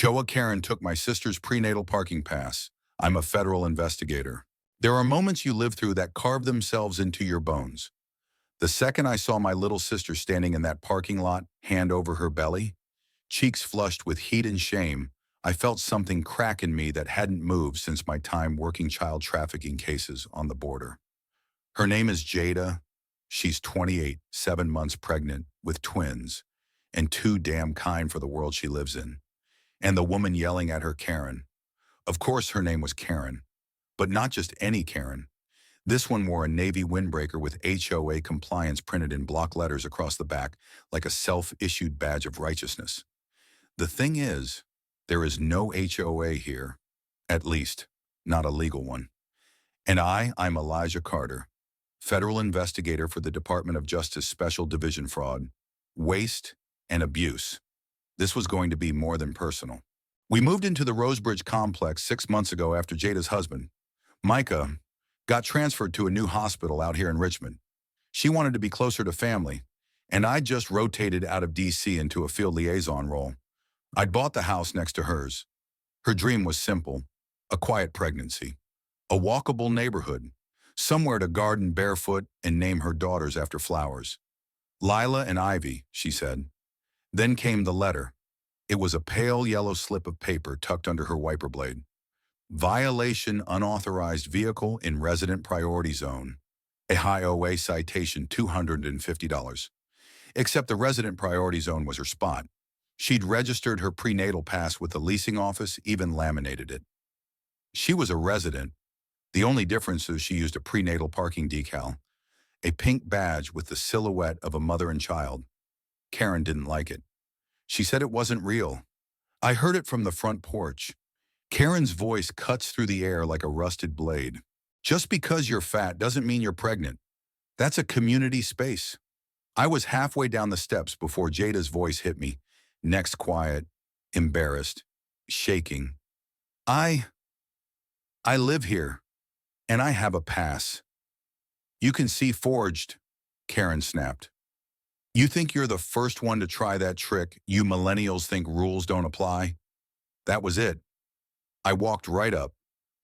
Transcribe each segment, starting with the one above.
HOA Karen took my sister's prenatal parking pass. I'm a federal investigator. There are moments you live through that carve themselves into your bones. The second I saw my little sister standing in that parking lot, hand over her belly, cheeks flushed with heat and shame, I felt something crack in me that hadn't moved since my time working child trafficking cases on the border. Her name is Jada. She's 28, 7 months pregnant, with twins, and too damn kind for the world she lives in. And the woman yelling at her, Karen. Of course her name was Karen, but not just any Karen. This one wore a navy windbreaker with HOA compliance printed in block letters across the back like a self-issued badge of righteousness. The thing is, there is no HOA here, at least, not a legal one. And I'm Elijah Carter, federal investigator for the Department of Justice Special Division Fraud, Waste, and Abuse. This was going to be more than personal. We moved into the Rosebridge complex 6 months ago after Jada's husband, Micah, got transferred to a new hospital out here in Richmond. She wanted to be closer to family, and I just rotated out of DC into a field liaison role. I'd bought the house next to hers. Her dream was simple: a quiet pregnancy, a walkable neighborhood, somewhere to garden barefoot and name her daughters after flowers. Lila and Ivy, she said. Then came the letter. It was a pale yellow slip of paper tucked under her wiper blade. Violation unauthorized vehicle in resident priority zone. A high OA citation $250. Except the resident priority zone was her spot. She'd registered her prenatal pass with the leasing office, even laminated it. She was a resident. The only difference is she used a prenatal parking decal, a pink badge with the silhouette of a mother and child. Karen didn't like it. She said it wasn't real. I heard it from the front porch. Karen's voice cuts through the air like a rusted blade. Just because you're fat doesn't mean you're pregnant. That's a community space. I was halfway down the steps before Jada's voice hit me. Next quiet, embarrassed, shaking. I live here, and I have a pass. You can see forged, Karen snapped. You think you're the first one to try that trick? You millennials think rules don't apply? That was it. I walked right up,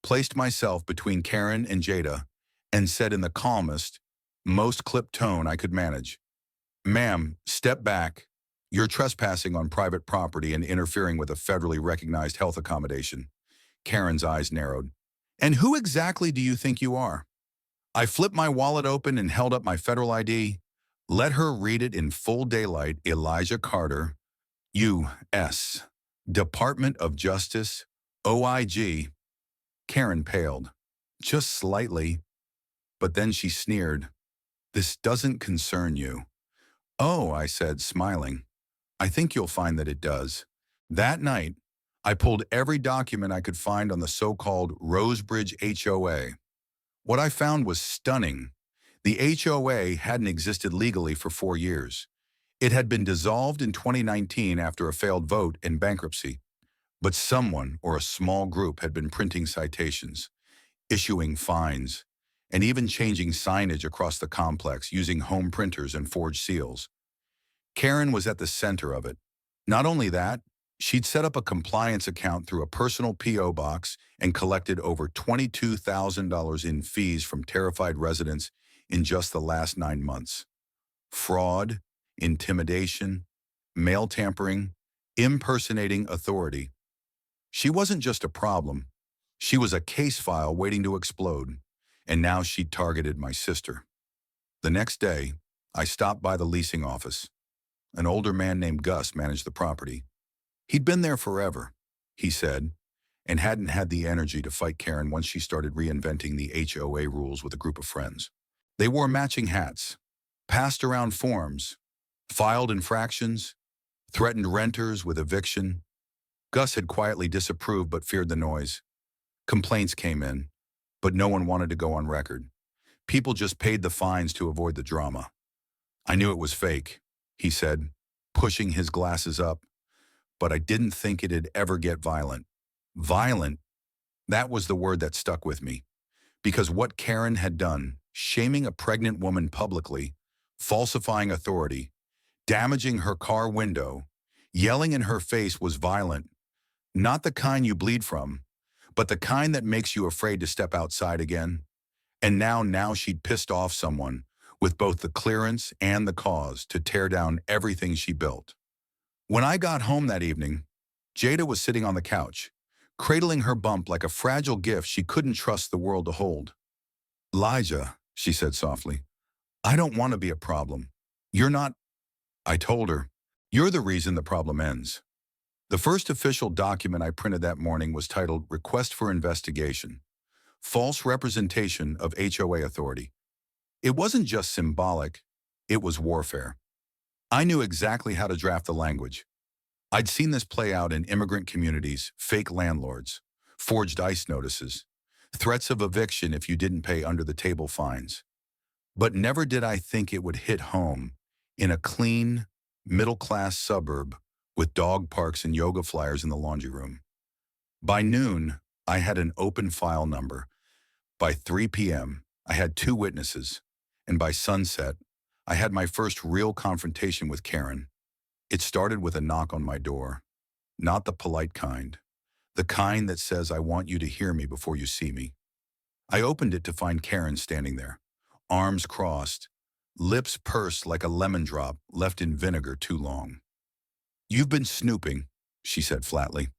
placed myself between Karen and Jada, and said in the calmest, most clipped tone I could manage, "Ma'am, step back. You're trespassing on private property and interfering with a federally recognized health accommodation." Karen's eyes narrowed. "And who exactly do you think you are?" I flipped my wallet open and held up my federal ID. Let her read it in full daylight. Elijah Carter, U.S. Department of Justice, OIG. Karen paled, just slightly, but then she sneered. "This doesn't concern you." "Oh," I said, smiling. "I think you'll find that it does." That night, I pulled every document I could find on the so-called Rosebridge HOA. What I found was stunning. The HOA hadn't existed legally for 4 years. It had been dissolved in 2019 after a failed vote in bankruptcy. But someone or a small group had been printing citations, issuing fines, and even changing signage across the complex using home printers and forged seals. Karen was at the center of it. Not only that, she'd set up a compliance account through a personal P.O. box and collected over $22,000 in fees from terrified residents in just the last 9 months. Fraud, intimidation, mail tampering, impersonating authority. She wasn't just a problem. She was a case file waiting to explode, and now she'd targeted my sister. The next day, I stopped by the leasing office. An older man named Gus managed the property. He'd been there forever, he said, and hadn't had the energy to fight Karen once she started reinventing the HOA rules with a group of friends. They wore matching hats, passed around forms, filed infractions, threatened renters with eviction. Gus had quietly disapproved but feared the noise. Complaints came in, but no one wanted to go on record. People just paid the fines to avoid the drama. "I knew it was fake," he said, pushing his glasses up, "but I didn't think it'd ever get violent." Violent? That was the word that stuck with me. Because what Karen had done, shaming a pregnant woman publicly, falsifying authority, damaging her car window, yelling in her face, was violent. Not the kind you bleed from, but the kind that makes you afraid to step outside again. And now she'd pissed off someone with both the clearance and the cause to tear down everything she built. When I got home that evening, Jada was sitting on the couch, cradling her bump like a fragile gift she couldn't trust the world to hold. "Elijah," she said softly, "I don't want to be a problem. You're not." I told her, "You're the reason the problem ends." The first official document I printed that morning was titled Request for Investigation, False Representation of HOA Authority. It wasn't just symbolic, it was warfare. I knew exactly how to draft the language. I'd seen this play out in immigrant communities, fake landlords, forged ICE notices, threats of eviction if you didn't pay under-the-table fines. But never did I think it would hit home in a clean, middle-class suburb with dog parks and yoga flyers in the laundry room. By noon, I had an open file number. By 3 p.m., I had 2 witnesses. And by sunset, I had my first real confrontation with Karen. It started with a knock on my door. Not the polite kind. The kind that says, "I want you to hear me before you see me." I opened it to find Karen standing there, arms crossed, lips pursed like a lemon drop left in vinegar too long. "You've been snooping," she said flatly.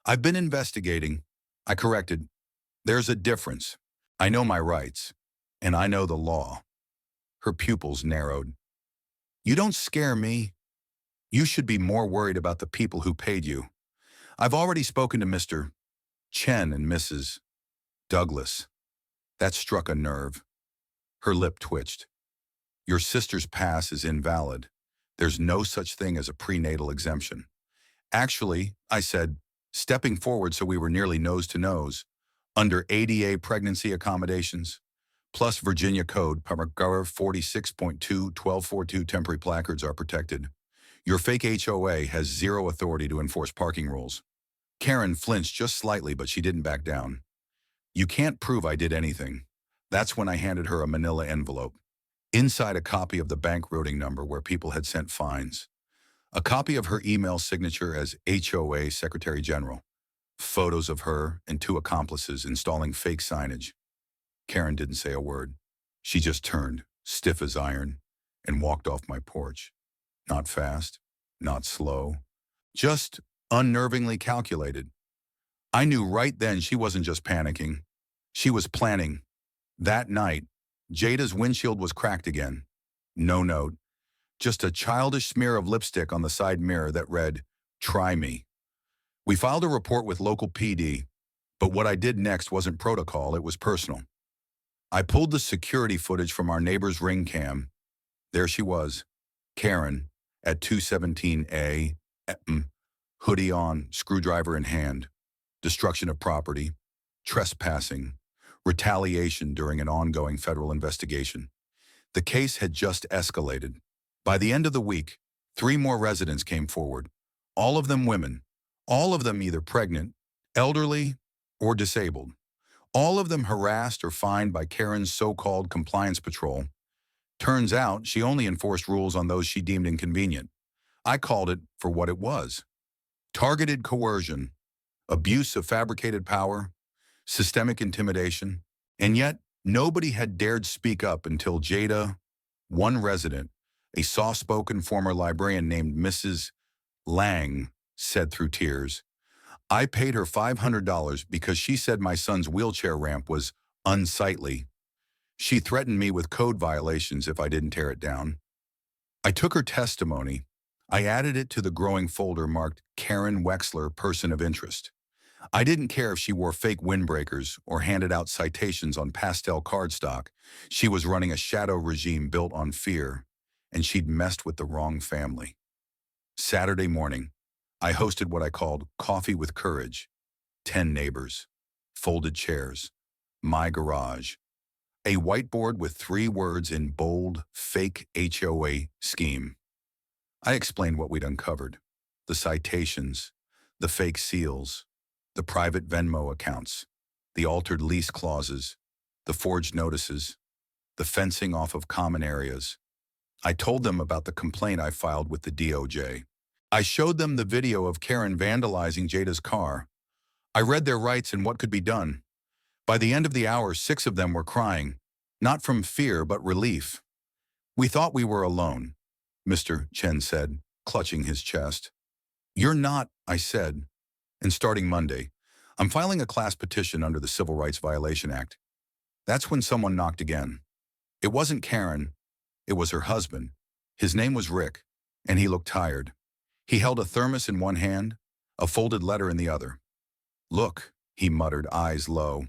"I've been investigating." I corrected. "There's a difference. I know my rights, and I know the law." Her pupils narrowed. "You don't scare me. You should be more worried about the people who paid you. I've already spoken to Mr. Chen and Mrs. Douglas." That struck a nerve. Her lip twitched. "Your sister's pass is invalid. There's no such thing as a prenatal exemption." "Actually," I said, stepping forward so we were nearly nose to nose, "under ADA pregnancy accommodations, plus Virginia Code, paragraph 46.2, 1242 temporary placards are protected. Your fake HOA has zero authority to enforce parking rules." Karen flinched just slightly, but she didn't back down. "You can't prove I did anything." That's when I handed her a manila envelope. Inside, a copy of the bank routing number where people had sent fines. A copy of her email signature as HOA Secretary General. Photos of her and 2 accomplices installing fake signage. Karen didn't say a word. She just turned, stiff as iron, and walked off my porch. Not fast, not slow, just unnervingly calculated. I knew right then she wasn't just panicking. She was planning. That night, Jada's windshield was cracked again. No note, just a childish smear of lipstick on the side mirror that read, "Try me." We filed a report with local PD, but what I did next wasn't protocol, it was personal. I pulled the security footage from our neighbor's ring cam. There she was, Karen, at 217A, hoodie on, screwdriver in hand, destruction of property, trespassing, retaliation during an ongoing federal investigation. The case had just escalated. By the end of the week, 3 more residents came forward, all of them women, all of them either pregnant, elderly, or disabled. All of them harassed or fined by Karen's so-called compliance patrol. Turns out she only enforced rules on those she deemed inconvenient. I called it for what it was. Targeted coercion, abuse of fabricated power, systemic intimidation, and yet nobody had dared speak up until Jada, one resident, a soft-spoken former librarian named Mrs. Lang, said through tears, "I paid her $500 because she said my son's wheelchair ramp was unsightly. She threatened me with code violations if I didn't tear it down." I took her testimony. I added it to the growing folder marked Karen Wexler, Person of Interest. I didn't care if she wore fake windbreakers or handed out citations on pastel cardstock. She was running a shadow regime built on fear, and she'd messed with the wrong family. Saturday morning, I hosted what I called Coffee with Courage. 10 neighbors, folded chairs, my garage, a whiteboard with 3 words in bold, fake HOA scheme. I explained what we'd uncovered, the citations, the fake seals, the private Venmo accounts, the altered lease clauses, the forged notices, the fencing off of common areas. I told them about the complaint I filed with the DOJ. I showed them the video of Karen vandalizing Jada's car. I read their rights and what could be done. By the end of the hour, 6 of them were crying, not from fear but relief. We thought we were alone, Mr. Chen said, clutching his chest. You're not, I said. And starting Monday, I'm filing a class petition under the Civil Rights Violation Act. That's when someone knocked again. It wasn't Karen. It was her husband. His name was Rick, and he looked tired. He held a thermos in one hand, a folded letter in the other. Look, he muttered, eyes low.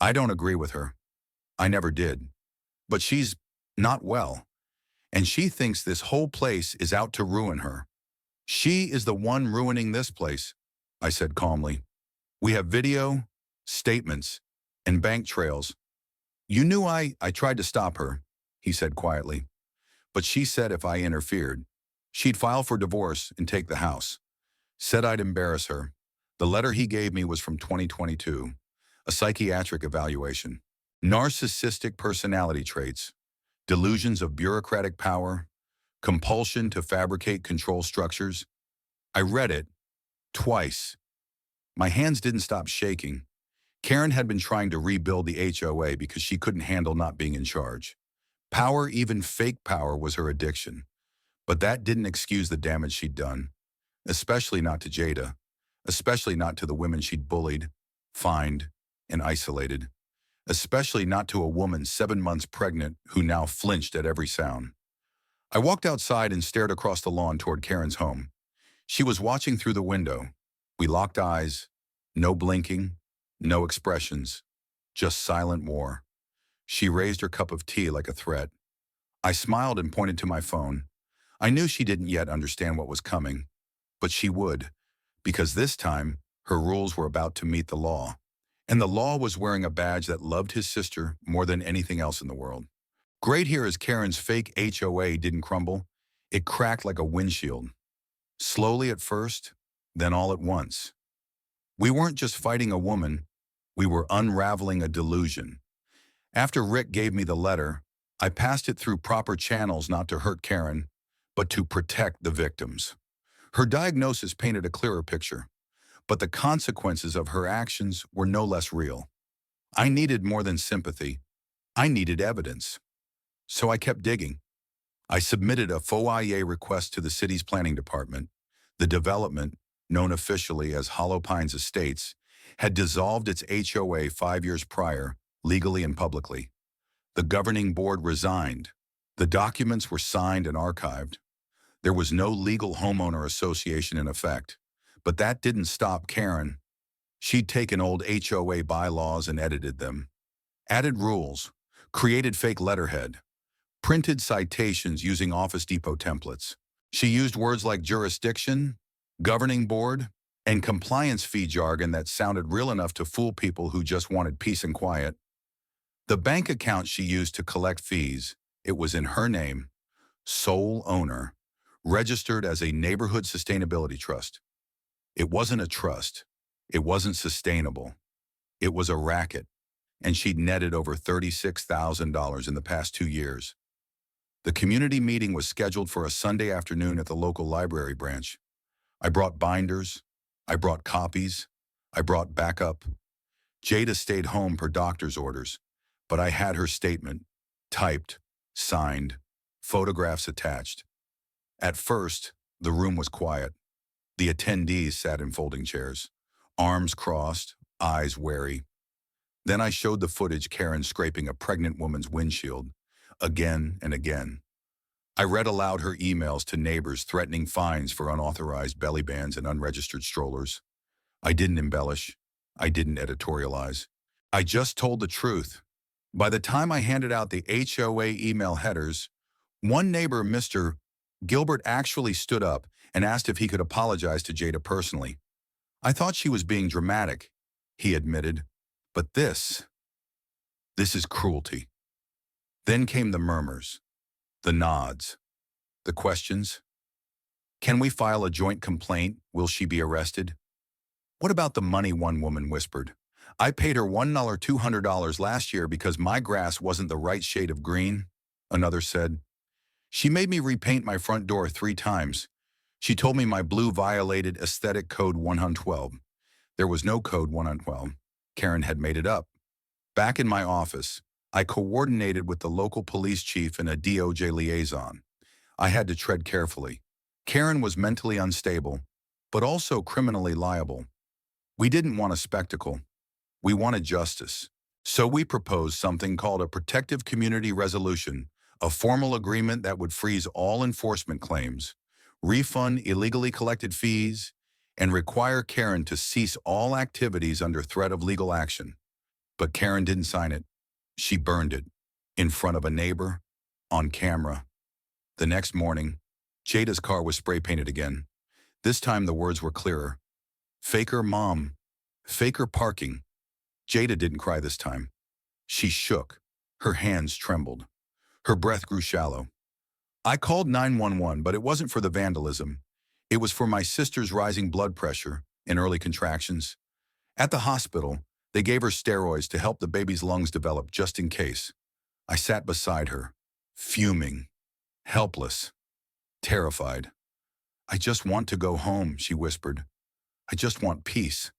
I don't agree with her. I never did. But she's not well, and she thinks this whole place is out to ruin her. She is the one ruining this place, I said calmly. We have video, statements, and bank trails. You knew I tried to stop her, he said quietly. But she said if I interfered, she'd file for divorce and take the house. Said I'd embarrass her. The letter he gave me was from 2022, a psychiatric evaluation. Narcissistic personality traits, delusions of bureaucratic power, compulsion to fabricate control structures. I read it twice. My hands didn't stop shaking. Karen had been trying to rebuild the HOA because she couldn't handle not being in charge. Power, even fake power, was her addiction. But that didn't excuse the damage she'd done, especially not to Jada, especially not to the women she'd bullied, fined, and isolated, especially not to a woman 7 months pregnant who now flinched at every sound. I walked outside and stared across the lawn toward Karen's home. She was watching through the window. We locked eyes, no blinking, no expressions, just silent war. She raised her cup of tea like a threat. I smiled and pointed to my phone. I knew she didn't yet understand what was coming, but she would, because this time her rules were about to meet the law. And the law was wearing a badge that loved his sister more than anything else in the world. Great here is Karen's fake HOA didn't crumble. It cracked like a windshield. Slowly at first, then all at once. We weren't just fighting a woman, we were unraveling a delusion. After Rick gave me the letter, I passed it through proper channels not to hurt Karen, but to protect the victims. Her diagnosis painted a clearer picture, but the consequences of her actions were no less real. I needed more than sympathy. I needed evidence. So I kept digging. I submitted a FOIA request to the city's planning department. The development, known officially as Hollow Pines Estates, had dissolved its HOA 5 years prior, legally and publicly. The governing board resigned. The documents were signed and archived. There was no legal homeowner association in effect. But that didn't stop Karen. She'd taken old HOA bylaws and edited them. Added rules, created fake letterhead, printed citations using Office Depot templates. She used words like jurisdiction, governing board, and compliance fee jargon that sounded real enough to fool people who just wanted peace and quiet. The bank account she used to collect fees, it was in her name, sole owner, registered as a neighborhood sustainability trust. It wasn't a trust. It wasn't sustainable. It was a racket, and she'd netted over $36,000 in the past 2 years. The community meeting was scheduled for a Sunday afternoon at the local library branch. I brought binders. I brought copies. I brought backup. Jada stayed home per doctor's orders, but I had her statement, typed, signed, photographs attached. At first, the room was quiet. The attendees sat in folding chairs, arms crossed, eyes wary. Then I showed the footage Karen scraping a pregnant woman's windshield, again and again. I read aloud her emails to neighbors threatening fines for unauthorized belly bands and unregistered strollers. I didn't embellish. I didn't editorialize. I just told the truth. By the time I handed out the HOA email headers, one neighbor, Mr. Gilbert, actually stood up and asked if he could apologize to Jada personally. I thought she was being dramatic, he admitted, but this is cruelty. Then came the murmurs, the nods, the questions. Can we file a joint complaint? Will she be arrested? What about the money? One woman whispered. I paid her $200 last year because my grass wasn't the right shade of green, another said. She made me repaint my front door 3 times. She told me my blue violated aesthetic code 112. There was no code 112. Karen had made it up. Back in my office, I coordinated with the local police chief and a DOJ liaison. I had to tread carefully. Karen was mentally unstable, but also criminally liable. We didn't want a spectacle. We wanted justice. So we proposed something called a protective community resolution, a formal agreement that would freeze all enforcement claims, refund illegally collected fees, and require Karen to cease all activities under threat of legal action. But Karen didn't sign it. She burned it in front of a neighbor, on camera. The next morning, Jada's car was spray painted again. This time the words were clearer. Faker mom. Faker parking. Jada didn't cry this time. She shook. Her hands trembled. Her breath grew shallow. I called 911, but it wasn't for the vandalism. It was for my sister's rising blood pressure and early contractions. At the hospital, they gave her steroids to help the baby's lungs develop just in case. I sat beside her, fuming, helpless, terrified. I just want to go home, she whispered. I just want peace.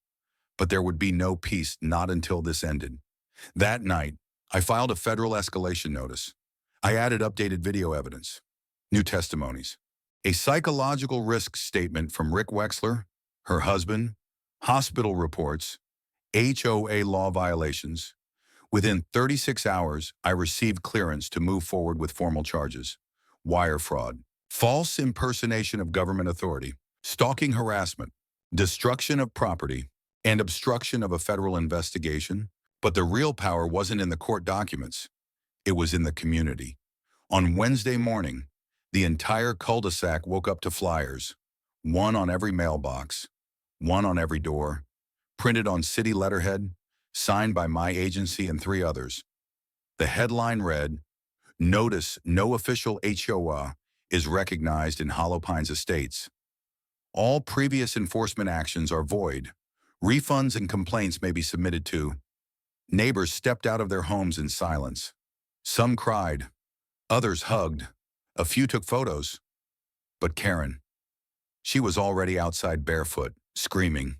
But there would be no peace, not until this ended. That night, I filed a federal escalation notice. I added updated video evidence, new testimonies, a psychological risk statement from Rick Wexler, her husband, hospital reports, HOA law violations. Within 36 hours, I received clearance to move forward with formal charges: wire fraud, false impersonation of government authority, stalking harassment, destruction of property, and obstruction of a federal investigation. But the real power wasn't in the court documents. It was in the community. On Wednesday morning, the entire cul-de-sac woke up to flyers, one on every mailbox, one on every door, printed on city letterhead, signed by my agency and 3 others. The headline read, "Notice no official HOA is recognized in Hollow Pines Estates. All previous enforcement actions are void. Refunds and complaints may be submitted to." Neighbors stepped out of their homes in silence. Some cried, others hugged, a few took photos. But Karen, she was already outside barefoot, screaming,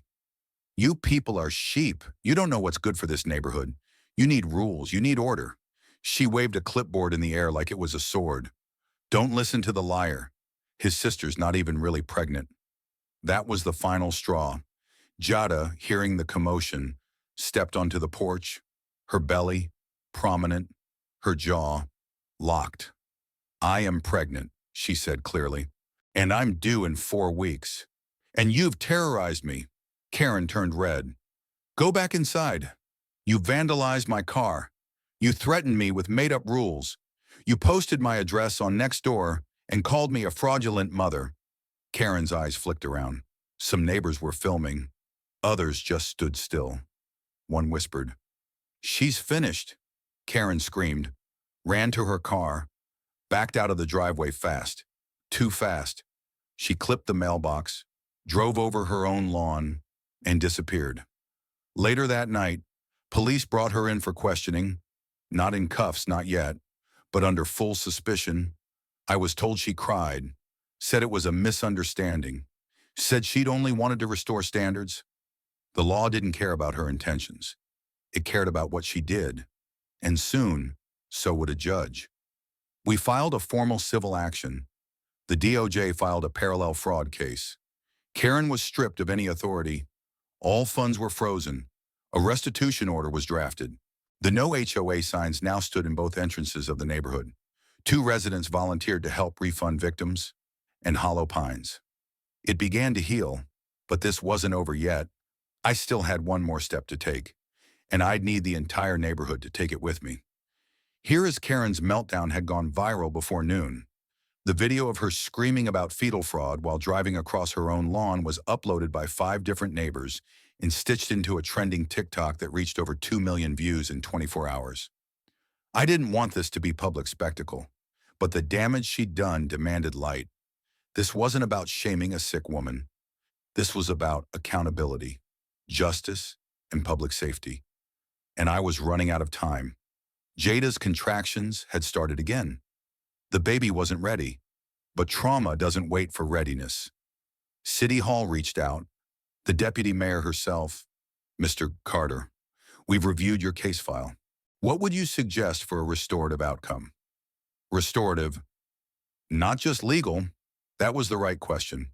"You people are sheep. You don't know what's good for this neighborhood. You need rules. You need order." She waved a clipboard in the air like it was a sword. "Don't listen to the liar. His sister's not even really pregnant." That was the final straw. Jada, hearing the commotion, stepped onto the porch, her belly prominent, her jaw locked. "I am pregnant," she said clearly, "and I'm due in 4 weeks. And you've terrorized me." Karen turned red. "Go back inside. You vandalized my car. You threatened me with made-up rules. You posted my address on Nextdoor and called me a fraudulent mother." Karen's eyes flicked around. Some neighbors were filming. Others just stood still. One whispered, "She's finished." Karen screamed, ran to her car, backed out of the driveway fast, too fast. She clipped the mailbox, drove over her own lawn, and disappeared. Later that night, police brought her in for questioning, not in cuffs, not yet, but under full suspicion. I was told she cried, said it was a misunderstanding, said she'd only wanted to restore standards. The law didn't care about her intentions. It cared about what she did. And soon, so would a judge. We filed a formal civil action. The DOJ filed a parallel fraud case. Karen was stripped of any authority. All funds were frozen. A restitution order was drafted. The no HOA signs now stood in both entrances of the neighborhood. 2 residents volunteered to help refund victims, and Hollow Pines. It began to heal, but this wasn't over yet. I still had one more step to take, and I'd need the entire neighborhood to take it with me. Here as Karen's meltdown had gone viral before noon. The video of her screaming about fetal fraud while driving across her own lawn was uploaded by 5 different neighbors and stitched into a trending TikTok that reached over 2 million views in 24 hours. I didn't want this to be public spectacle, but the damage she'd done demanded light. This wasn't about shaming a sick woman. This was about accountability, justice, and public safety. And I was running out of time. Jada's contractions had started again. The baby wasn't ready, but trauma doesn't wait for readiness. City Hall reached out. The deputy mayor herself, Mr. Carter. We've reviewed your case file. What would you suggest for a restorative outcome? Restorative, not just legal. That was the right question.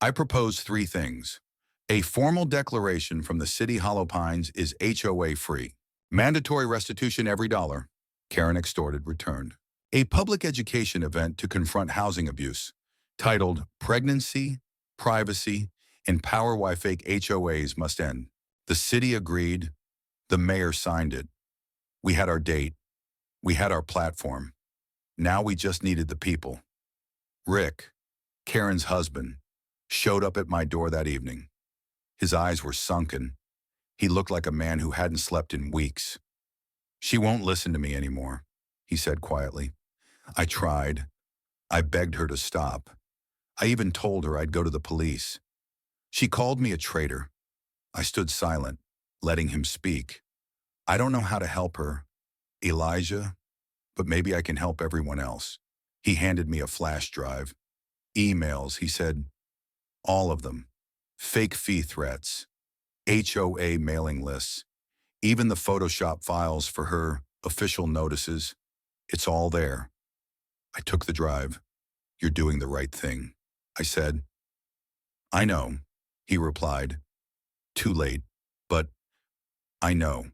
I propose three things. A formal declaration from the City Hollow Pines is HOA free. Mandatory restitution every dollar. Karen extorted returned. A public education event to confront housing abuse, titled Pregnancy, Privacy, and Power Why Fake HOAs Must End. The city agreed. The mayor signed it. We had our date. We had our platform. Now we just needed the people. Rick, Karen's husband, showed up at my door that evening. His eyes were sunken. He looked like a man who hadn't slept in weeks. She won't listen to me anymore, he said quietly. I tried. I begged her to stop. I even told her I'd go to the police. She called me a traitor. I stood silent, letting him speak. I don't know how to help her, Elijah, but maybe I can help everyone else. He handed me a flash drive. Emails, he said. All of them. Fake fee threats. HOA mailing lists. Even the Photoshop files for her official notices. It's all there. I took the drive. You're doing the right thing, I said. I know, he replied. Too late, but I know.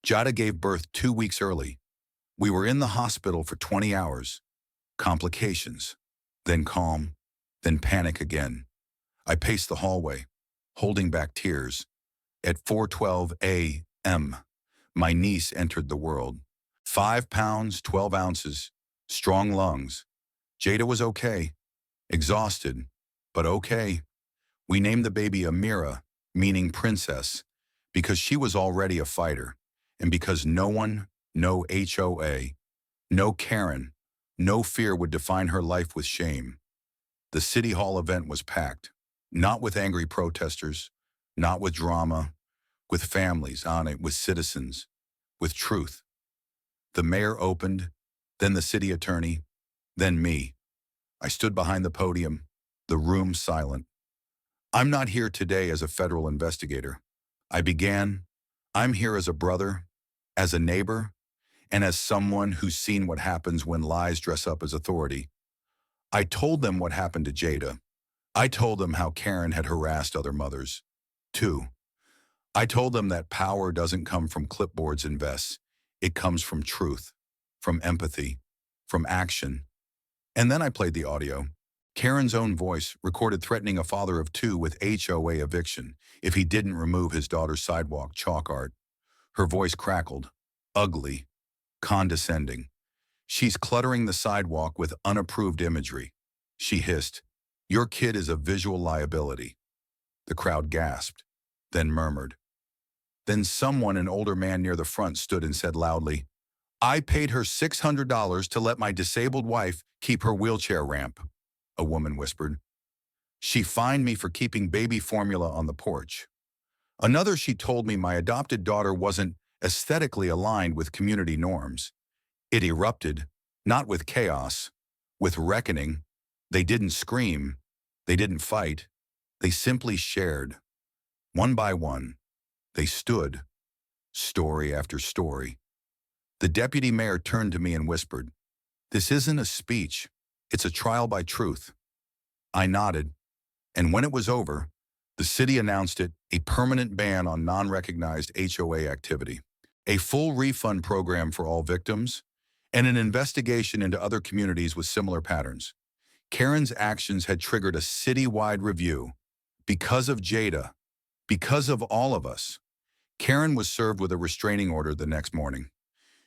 Jada gave birth 2 weeks early. We were in the hospital for 20 hours. Complications. Then calm. Then panic again. I paced the hallway, holding back tears. At 4:12 a.m., my niece entered the world. 5 pounds, 12 ounces, strong lungs. Jada was okay. Exhausted, but okay. We named the baby Amira, meaning princess, because she was already a fighter, and because no one, no HOA, no Karen, no fear would define her life with shame. The City Hall event was packed, not with angry protesters, not with drama, with families on it, with citizens, with truth. The mayor opened, then the city attorney, then me. I stood behind the podium, the room silent. I'm not here today as a federal investigator. I began, I'm here as a brother, as a neighbor, and as someone who's seen what happens when lies dress up as authority. I told them what happened to Jada. I told them how Karen had harassed other mothers. 2. I told them that power doesn't come from clipboards and vests. It comes from truth, from empathy, from action. And then I played the audio. Karen's own voice, recorded threatening a father of 2 with HOA eviction if he didn't remove his daughter's sidewalk chalk art. Her voice crackled, ugly, condescending. She's cluttering the sidewalk with unapproved imagery. She hissed, "Your kid is a visual liability." The crowd gasped, then murmured. Then someone, an older man near the front, stood and said loudly, "I paid her $600 to let my disabled wife keep her wheelchair ramp," a woman whispered. "She fined me for keeping baby formula on the porch." Another, she told me my adopted daughter wasn't aesthetically aligned with community norms. It erupted, not with chaos, with reckoning. They didn't scream. They didn't fight. They simply shared. One by one, they stood, story after story. The deputy mayor turned to me and whispered, "This isn't a speech. It's a trial by truth." I nodded, and when it was over, the city announced it a permanent ban on non-recognized HOA activity, a full refund program for all victims, and an investigation into other communities with similar patterns. Karen's actions had triggered a citywide review. Because of Jada, because of all of us. Karen was served with a restraining order the next morning.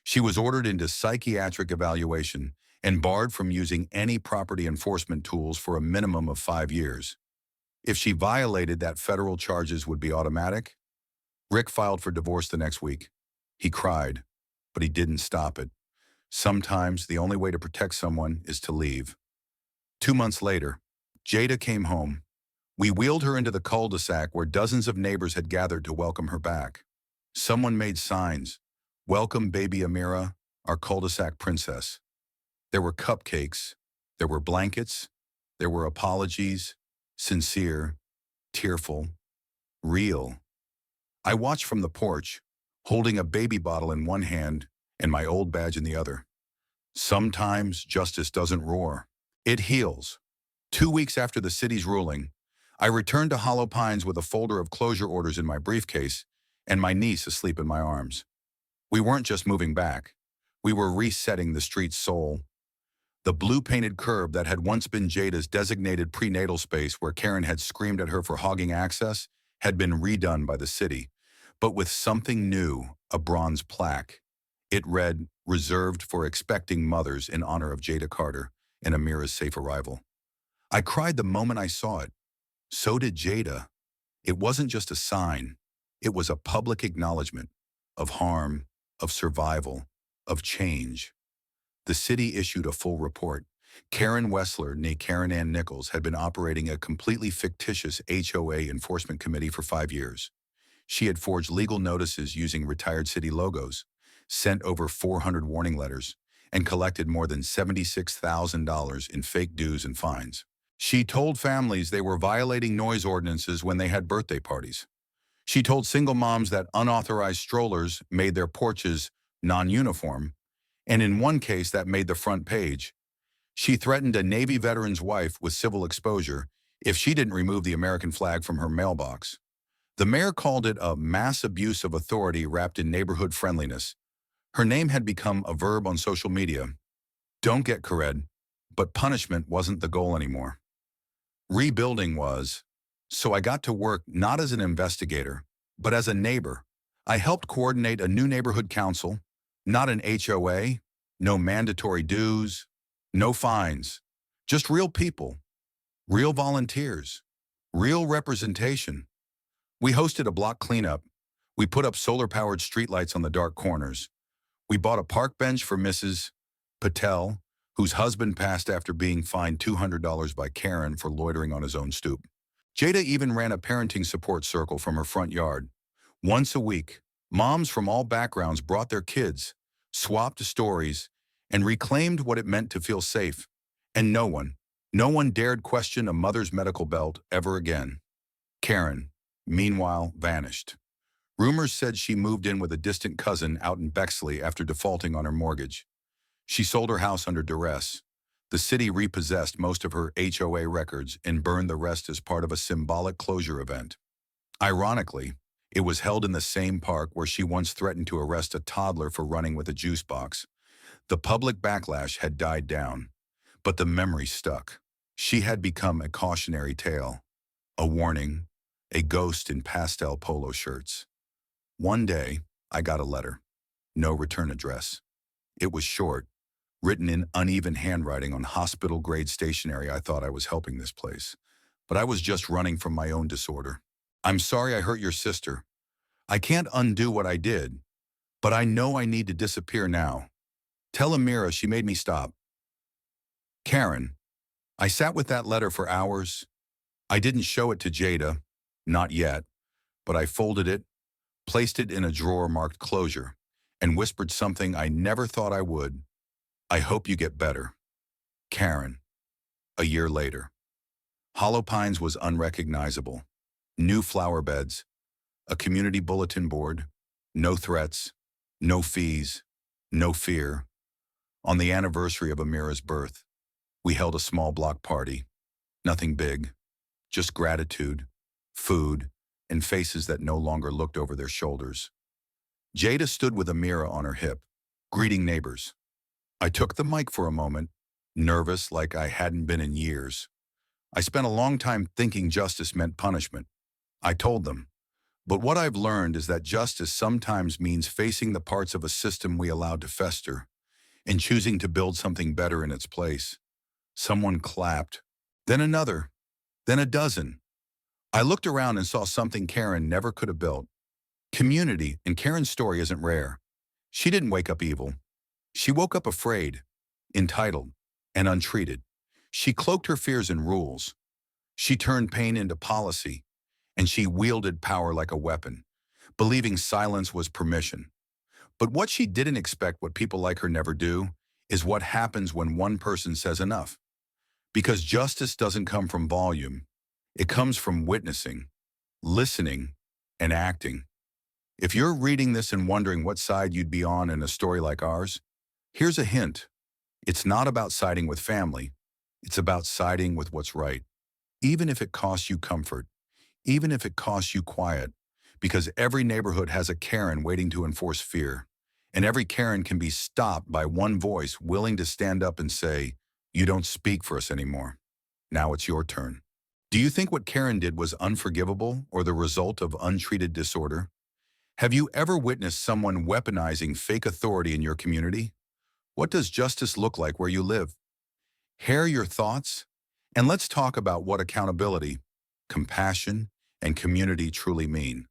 She was ordered into psychiatric evaluation and barred from using any property enforcement tools for a minimum of 5 years. If she violated that, federal charges would be automatic. Rick filed for divorce the next week. He cried, but he didn't stop it. Sometimes the only way to protect someone is to leave. 2 months later, Jada came home. We wheeled her into the cul-de-sac where dozens of neighbors had gathered to welcome her back. Someone made signs. "Welcome, baby Amira, our cul-de-sac princess." There were cupcakes. There were blankets. There were apologies. Sincere, tearful, real. I watched from the porch, holding a baby bottle in one hand and my old badge in the other. Sometimes justice doesn't roar. It heals. 2 weeks after the city's ruling, I returned to Hollow Pines with a folder of closure orders in my briefcase and my niece asleep in my arms. We weren't just moving back. We were resetting the street's soul. The blue-painted curb that had once been Jada's designated prenatal space where Karen had screamed at her for hogging access had been redone by the city, but with something new, a bronze plaque. It read, "Reserved for expecting mothers in honor of Jada Carter and Amira's safe arrival." I cried the moment I saw it. So did Jada. It wasn't just a sign. It was a public acknowledgement of harm, of survival, of change. The city issued a full report. Karen Wessler, née Karen Ann Nichols, had been operating a completely fictitious HOA enforcement committee for 5 years. She had forged legal notices using retired city logos, sent over 400 warning letters, and collected more than $76,000 in fake dues and fines. She told families they were violating noise ordinances when they had birthday parties. She told single moms that unauthorized strollers made their porches non-uniform, and in one case that made the front page. She threatened a Navy veteran's wife with civil exposure if she didn't remove the American flag from her mailbox. The mayor called it a mass abuse of authority wrapped in neighborhood friendliness. Her name had become a verb on social media. Don't get Karen, but punishment wasn't the goal anymore. Rebuilding was. So I got to work not as an investigator, but as a neighbor. I helped coordinate a new neighborhood council, not an HOA, no mandatory dues, no fines, just real people, real volunteers, real representation. We hosted a block cleanup. We put up solar-powered streetlights on the dark corners. We bought a park bench for Mrs. Patel, whose husband passed after being fined $200 by Karen for loitering on his own stoop. Jada even ran a parenting support circle from her front yard. Once a week, moms from all backgrounds brought their kids, swapped stories, and reclaimed what it meant to feel safe. And no one dared question a mother's medical belt ever again. Karen, meanwhile, vanished. Rumors said she moved in with a distant cousin out in Bexley after defaulting on her mortgage. She sold her house under duress. The city repossessed most of her HOA records and burned the rest as part of a symbolic closure event. Ironically, it was held in the same park where she once threatened to arrest a toddler for running with a juice box. The public backlash had died down, but the memory stuck. She had become a cautionary tale, a warning, a ghost in pastel polo shirts. One day, I got a letter. No return address. It was short, written in uneven handwriting on hospital-grade stationery. I thought I was helping this place, but I was just running from my own disorder. "I'm sorry I hurt your sister. I can't undo what I did, but I know I need to disappear now. Tell Amira she made me stop." Karen. I sat with that letter for hours. I didn't show it to Jada, not yet, but I folded it, placed it in a drawer marked closure, and whispered something I never thought I would. "I hope you get better. Karen." A year later. Hollow Pines was unrecognizable. New flower beds, a community bulletin board, no threats, no fees, no fear. On the anniversary of Amira's birth, we held a small block party. Nothing big, just gratitude, food, and faces that no longer looked over their shoulders. Jada stood with Amira on her hip, greeting neighbors. I took the mic for a moment, nervous like I hadn't been in years. I spent a long time thinking justice meant punishment. I told them, but what I've learned is that justice sometimes means facing the parts of a system we allowed to fester and choosing to build something better in its place. Someone clapped, then another, then a dozen. I looked around and saw something Karen never could have built. Community, and Karen's story isn't rare. She didn't wake up evil. She woke up afraid, entitled, and untreated. She cloaked her fears in rules. She turned pain into policy, and she wielded power like a weapon, believing silence was permission. But what she didn't expect, what people like her never do, is what happens when one person says enough. Because justice doesn't come from volume, It comes from witnessing, listening, and acting. If you're reading this and wondering what side you'd be on in a story like ours, here's a hint. It's not about siding with family. It's about siding with what's right. Even if it costs you comfort, even if it costs you quiet, because every neighborhood has a Karen waiting to enforce fear. And every Karen can be stopped by one voice willing to stand up and say, "You don't speak for us anymore. Now it's your turn." Do you think what Karen did was unforgivable or the result of untreated disorder? Have you ever witnessed someone weaponizing fake authority in your community? What does justice look like where you live? Share your thoughts, and let's talk about what accountability, compassion, and community truly mean.